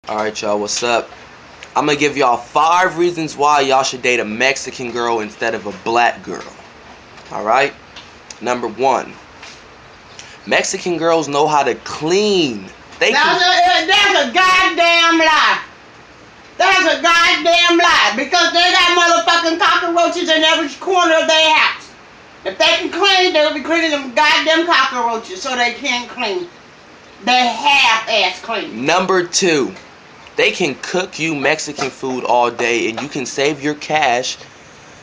Alright, y'all, what's up? I'm gonna give y'all 5 reasons why y'all should date a Mexican girl instead of a black girl. Alright? Number 1. Mexican girls know how to clean. That's a goddamn lie. That's a goddamn lie. Because they got motherfucking cockroaches in every corner of their house. If they can clean, they'll be cleaning them goddamn cockroaches so they can't clean. They half-ass clean. Number 2. They can cook you Mexican food all day and you can save your cash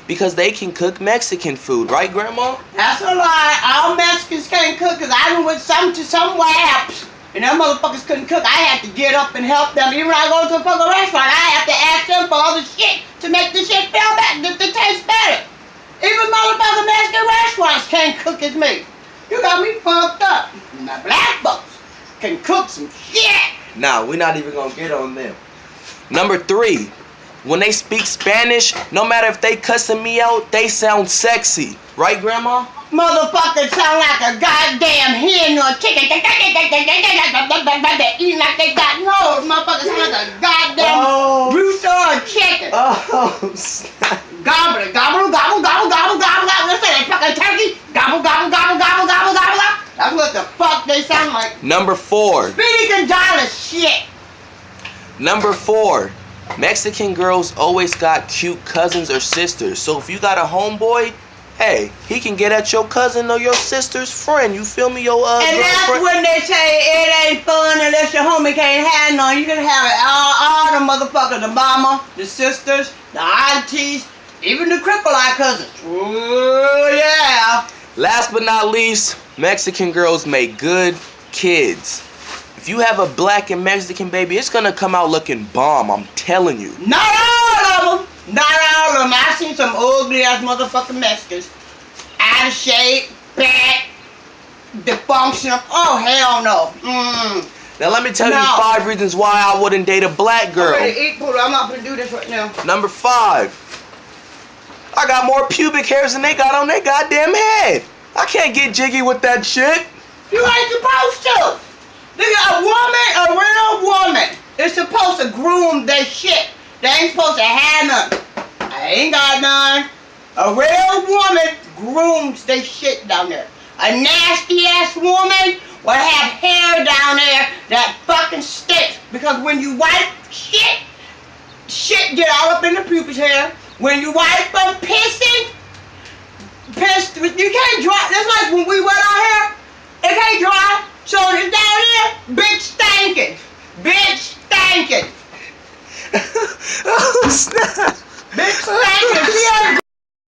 because they can cook Mexican food. Right, Grandma? That's a lie. All Mexicans can't cook because I went to some house and them motherfuckers couldn't cook. I had to get up and help them. Even when I go to a fucking restaurant, I have to ask them for all the shit to make the shit feel better, to taste better. Even motherfucking Mexican restaurants can't cook as me. You got me fucked up. Now black folks can cook some shit. Nah, we're not even gonna get on them. Number 3. When they speak Spanish, no matter if they cussing me out, they sound sexy. Right, Grandma? Motherfuckers sound like a goddamn hen or a chicken. Eating like they got nose. Motherfuckers sound like a goddamn rooster or a chicken. Oh, snap. Gobble, gobble, gobble, gobble, gobble, gobble, gobble. Let's say they fucking turkey. Gobble, gobble, gobble, gobble, gobble, gobble, gobble. That's what the fuck they sound like. Number 4. Speedy Gonzalez shit. Number 4. Mexican girls always got cute cousins or sisters. So if you got a homeboy, hey, he can get at your cousin or your sister's friend. You feel me? Your And that's girlfriend. when they say it ain't fun unless your homie can't have none. You can have it all the motherfuckers, the mama, the sisters, the aunties, even the cripple-eye cousins. Ooh, yeah. Last but not least, Mexican girls make good kids. If you have a black and Mexican baby, it's gonna come out looking bomb. I'm telling you. Not all of them. Not all of them. I've seen some ugly-ass motherfucking Mexicans. Out of shape, fat, dysfunctional. Oh, hell no. Now let me tell you No. 5 reasons why I wouldn't date a black girl. I'm ready to eat food. I'm not gonna do this right now. Number 5. I got more pubic hairs than they got on their goddamn head. I can't get jiggy with that shit. You ain't supposed to. Nigga, a real woman is supposed to groom their shit. They ain't supposed to have none. I ain't got none. A real woman grooms their shit down there. A nasty ass woman will have hair down there that fucking stinks. Because when you wipe shit get all up in the pubic hair. When you wipe from pissing, you can't dry. That's like when we wet our hair, it can't dry. So it's down there, bitch stinking. Bitch stinking. Oh, snap. Bitch stinking. She